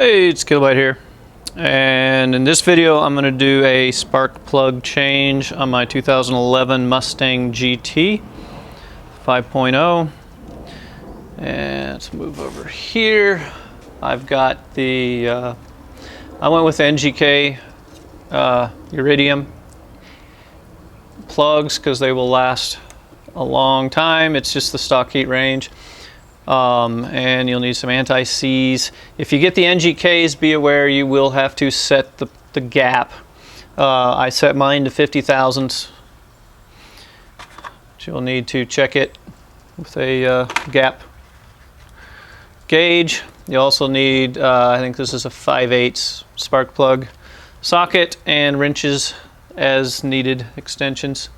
Hey, it's Killbyte here, and in this video I'm going to do a spark plug change on my 2011 Mustang GT 5.0. And let's move over here. I've got the I went with NGK iridium plugs because they will last a long time. It's just the stock heat range. And you'll need some anti-seize. If you get the NGKs, be aware you will have to set the gap. I set mine to 50 thousandths. You'll need to check it with a gap gauge. You also need, I think this is a 5/8 spark plug socket and wrenches as needed extensions.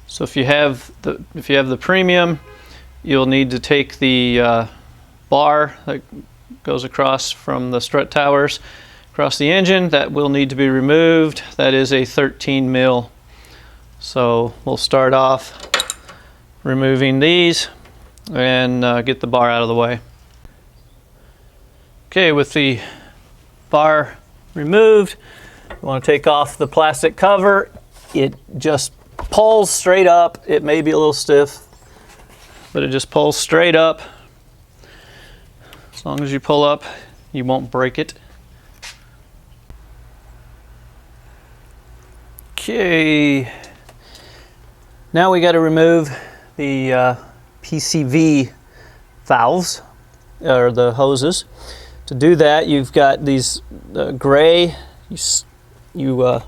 So if you have the premium, you'll need to take the bar that goes across from the strut towers across the engine. That will need to be removed. That is a 13 mil. So we'll start off removing these and get the bar out of the way. Okay, with the bar removed, you want to take off the plastic cover. It just pulls straight up. It may be a little stiff, but it just pulls straight up. As long as you pull up, you won't break it. Okay, now we got to remove the PCV valves, or the hoses. To do that, you've got these gray, you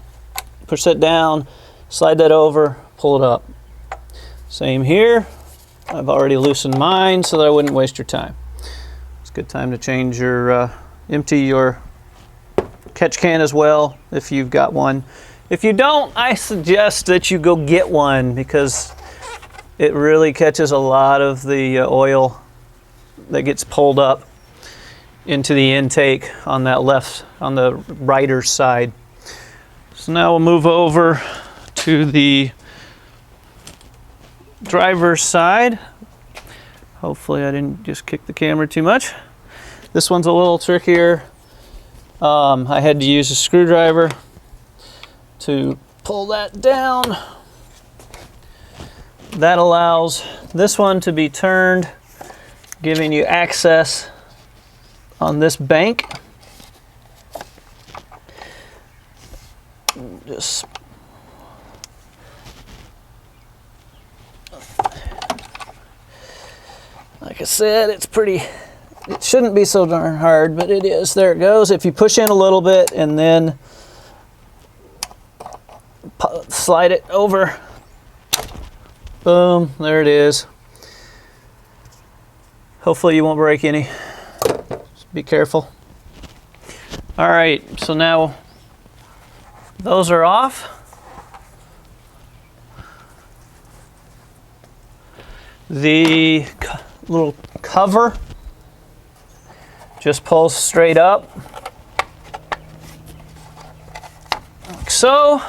push that down, slide that over, pull it up. Same here. I've already loosened mine so that I wouldn't waste your time. It's a good time to change your, empty your catch can as well if you've got one. If you don't, I suggest that you go get one because it really catches a lot of the oil that gets pulled up into the intake on that on the rider's side. So now we'll move over to the driver's side. Hopefully I didn't just kick the camera too much. This one's a little trickier. I had to use a screwdriver to pull that down. That allows this one to be turned, giving you access on this bank. Just like I said, it shouldn't be so darn hard, but it is. There it goes. If you push in a little bit and then slide it over, boom, there it is. Hopefully you won't break any. Just be careful. All right, so now those are off. The little cover just pulls straight up, like so.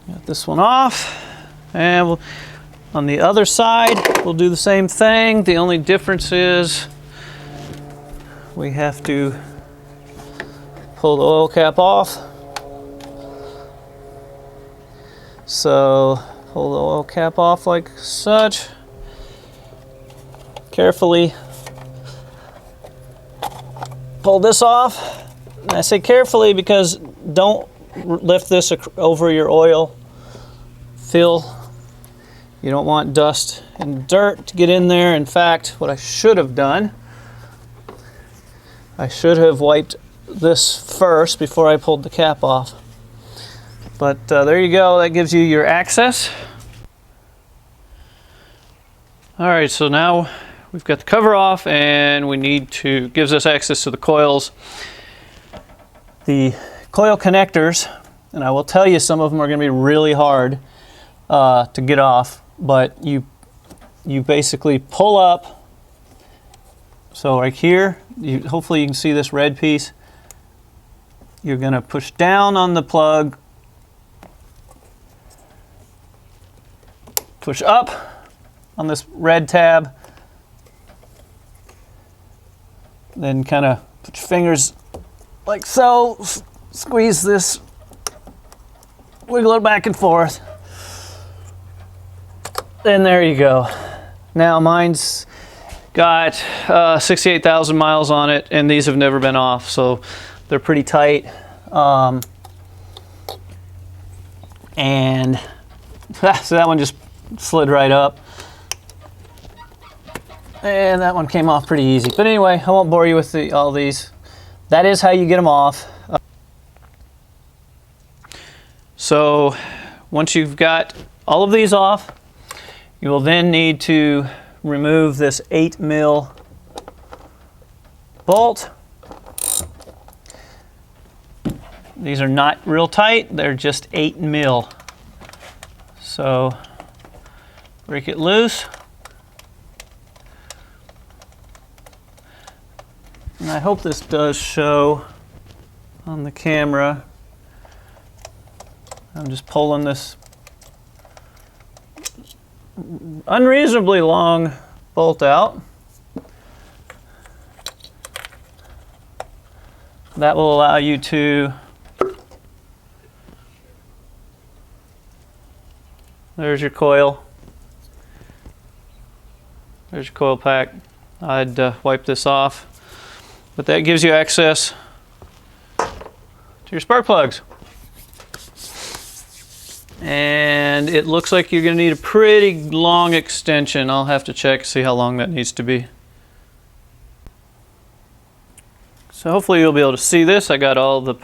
Got this one off, and on the other side we'll do the same thing. The only difference is we have to pull the oil cap off. So pull the oil cap off like such. Carefully pull this off. And I say carefully because don't lift this over your oil fill. You don't want dust and dirt to get in there. In fact, what I should have done, I should have wiped this first before I pulled the cap off. But there you go, that gives you your access. All right, so now we've got the cover off and gives us access to the coils. The coil connectors, and I will tell you some of them are gonna be really hard to get off, but you basically pull up. So right here, hopefully you can see this red piece. You're gonna push down on the plug push up on this red tab, then kind of put your fingers like so, squeeze this, wiggle it back and forth, and there you go. Now mine's got 68,000 miles on it, and these have never been off, so they're pretty tight. And so that one just slid right up. And that one came off pretty easy. But anyway, I won't bore you with all these. That is how you get them off. So once you've got all of these off, you will then need to remove this 8mm bolt. These are not real tight, they're just 8mm. So break it loose. And I hope this does show on the camera. I'm just pulling this unreasonably long bolt out. That will allow you to, there's your coil. There's your coil pack. I'd wipe this off. But that gives you access to your spark plugs. And it looks like you're going to need a pretty long extension. I'll have to check, see how long that needs to be. So hopefully you'll be able to see this. I got all the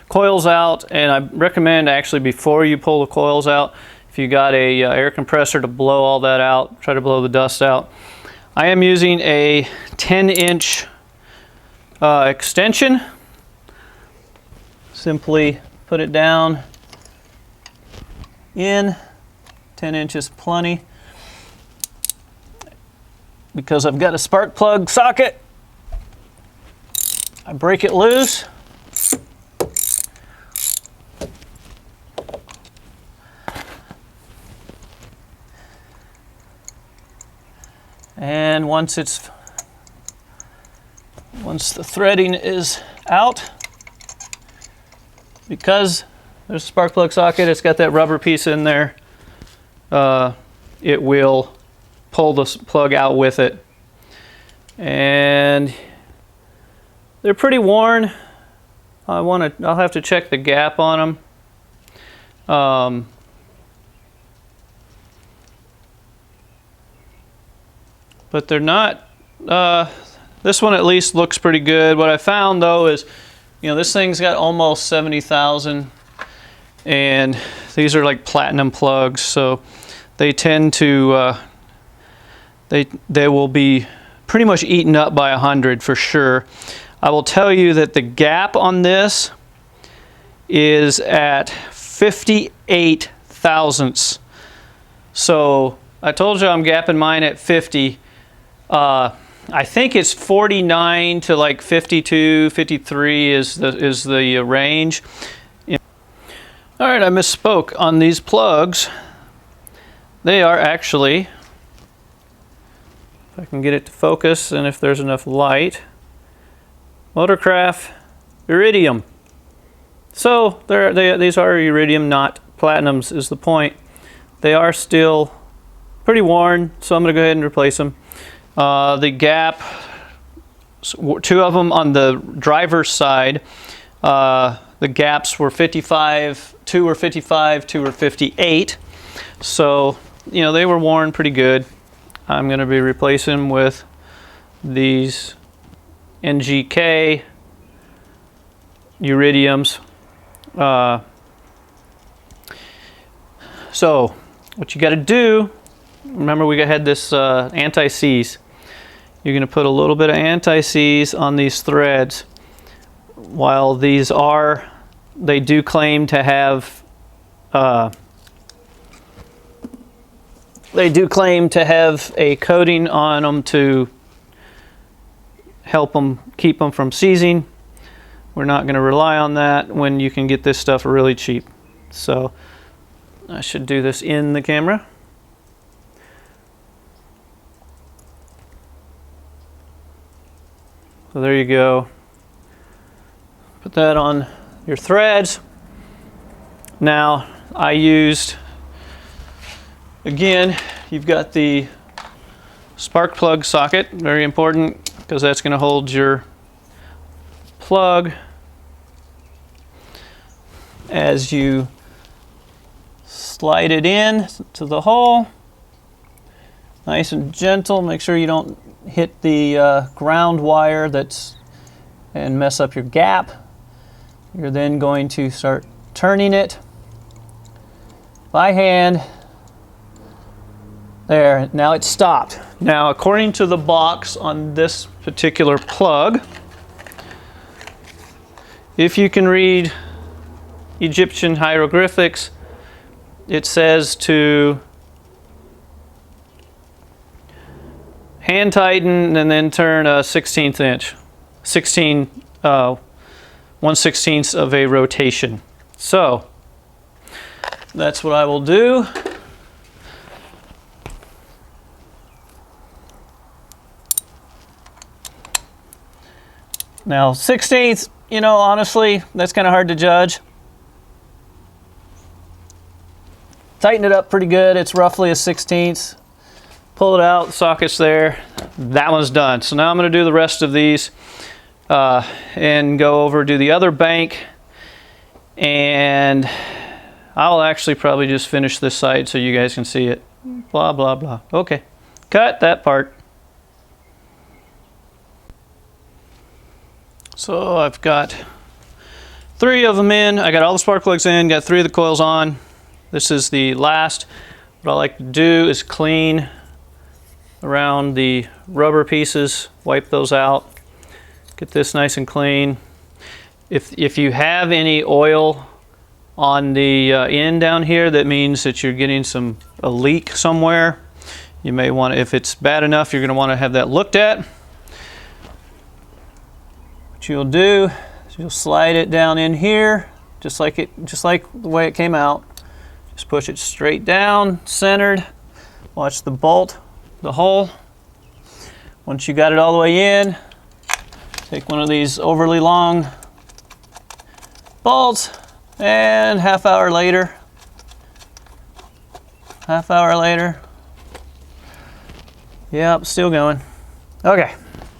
coils out, and I recommend actually before you pull the coils out, if you got a air compressor, to blow all that out, try to blow the dust out. I am using a 10-inch extension. Simply put it down in, 10 inches plenty. Because I've got a spark plug socket, I break it loose. And once the threading is out, because there's a spark plug socket, it's got that rubber piece in there, it will pull the plug out with it. And they're pretty worn. I'll have to check the gap on them. But they're not, this one at least looks pretty good. What I found though is, you know, this thing's got almost 70,000, and these are like platinum plugs, so they tend to, they will be pretty much eaten up by 100 for sure. I will tell you that the gap on this is at 58 thousandths. So I told you I'm gapping mine at 50. I think it's 49 to like 52, 53 is the range. All right, I misspoke on these plugs. They are actually, if I can get it to focus and if there's enough light, Motorcraft iridium. So these are iridium, not platinums is the point. They are still pretty worn, so I'm going to go ahead and replace them. The gap, two of them on the driver's side, the gaps were 55, two were 55, two were 58. So, you know, they were worn pretty good. I'm going to be replacing them with these NGK iridiums. So what you got to do, remember we had this anti-seize. You're going to put a little bit of anti-seize on these threads. While these are, they do claim to have a coating on them to help them keep them from seizing. We're not going to rely on that when you can get this stuff really cheap. So I should do this in the camera. So there you go. Put that on your threads. Now I used, again, you've got the spark plug socket, very important because that's going to hold your plug as you slide it in to the hole. Nice and gentle. Make sure you don't hit the ground wire and mess up your gap. You're then going to start turning it by hand. There, now it's stopped. Now, according to the box on this particular plug, if you can read Egyptian hieroglyphics, it says to hand tighten and then turn a 1/16 inch, 1/16 of a rotation. So that's what I will do. Now 1/16, you know, honestly, that's kind of hard to judge. Tighten it up pretty good. It's roughly a 1/16. Pull it out, the socket's there. That one's done. So now I'm going to do the rest of these and go over to the other bank, and I'll actually probably just finish this side so you guys can see it. Blah, blah, blah. Okay, cut that part. So I've got 3 of them in. I got all the spark plugs in, got 3 of the coils on. This is the last. What I like to do is clean around the rubber pieces, wipe those out, get this nice and clean. If you have any oil on the end down here, that means that you're getting a leak somewhere. You may want to, if it's bad enough, you're going to want to have that looked at. What you'll do is you'll slide it down in here, just like the way it came out. Just push it straight down, centered. Watch the bolt, the hole. Once you got it all the way in, take one of these overly long bolts, and half hour later, yep, still going. Okay,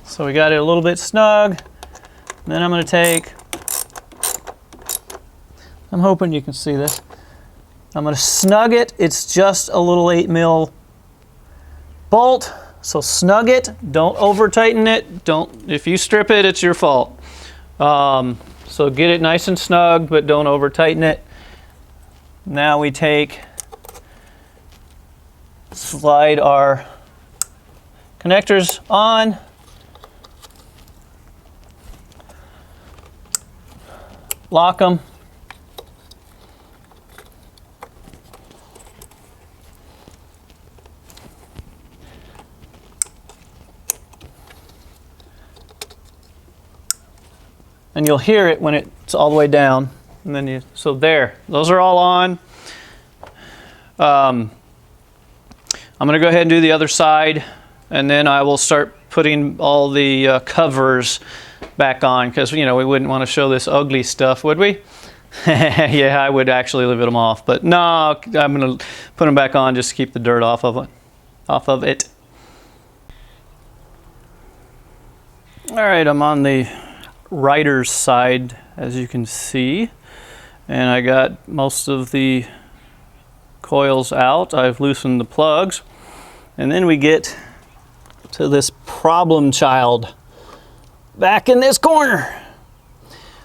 so we got it a little bit snug. And then I'm going to take, I'm hoping you can see this. I'm going to snug it. It's just a little 8mm bolt, so snug it. Don't over tighten it. If you strip it, it's your fault. So get it nice and snug, but don't over tighten it. Now we slide our connectors on. Lock them. And you'll hear it when it's all the way down. And then so there, those are all on. I'm going to go ahead and do the other side, and then I will start putting all the covers back on, because we wouldn't want to show this ugly stuff, would we? Yeah, I would actually leave them off, but no, I'm going to put them back on just to keep the dirt off of it. All right, I'm on the rider's side, as you can see, and I got most of the coils out. I've loosened the plugs, and then we get to this problem child back in this corner.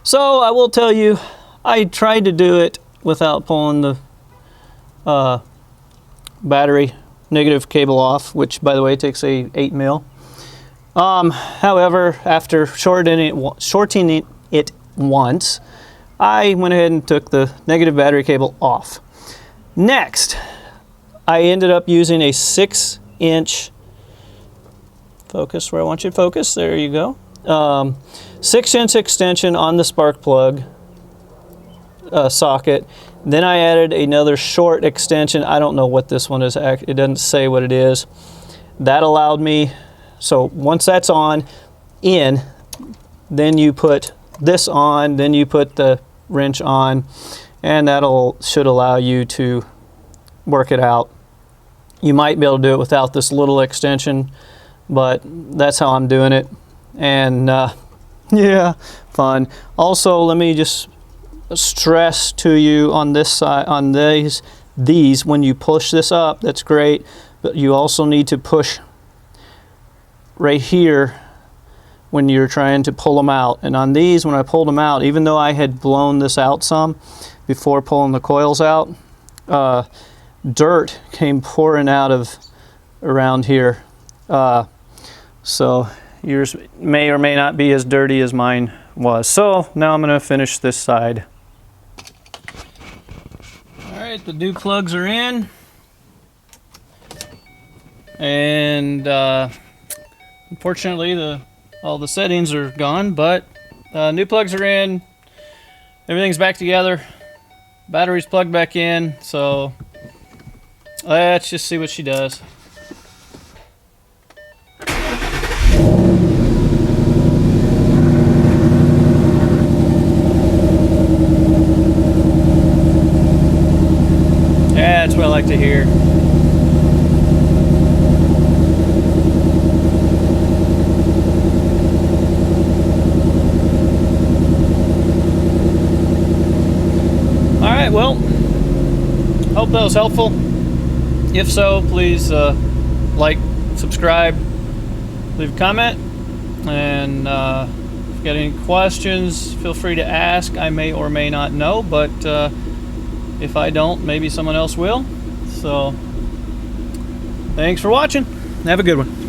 So I will tell you, I tried to do it without pulling the battery negative cable off, which by the way takes a 8mm. However, after shortening it once, I went ahead and took the negative battery cable off. Next, I ended up using a 6-inch, focus where I want you to focus, there you go, 6-inch extension on the spark plug socket. Then I added another short extension. I don't know what this one is, it doesn't say what it is. That allowed me, so once that's on, then you put this on, then you put the wrench on, and should allow you to work it out. You might be able to do it without this little extension, but that's how I'm doing it. And yeah, fun. Also, let me just stress to you on this side, on these, when you push this up, that's great, but you also need to push right here when you're trying to pull them out. And on these, when I pulled them out, even though I had blown this out some before pulling the coils out, dirt came pouring out of around here. So yours may or may not be as dirty as mine was. So now I'm going to finish this side. All right, the new plugs are in. And unfortunately all the settings are gone, but new plugs are in. Everything's back together. Battery's plugged back in, so let's just see what she does. Yeah, that's what I like to hear. Alright, well, hope that was helpful. If so, please like, subscribe, leave a comment, and if you've got any questions, feel free to ask. I may or may not know, but if I don't, maybe someone else will. So, thanks for watching. Have a good one.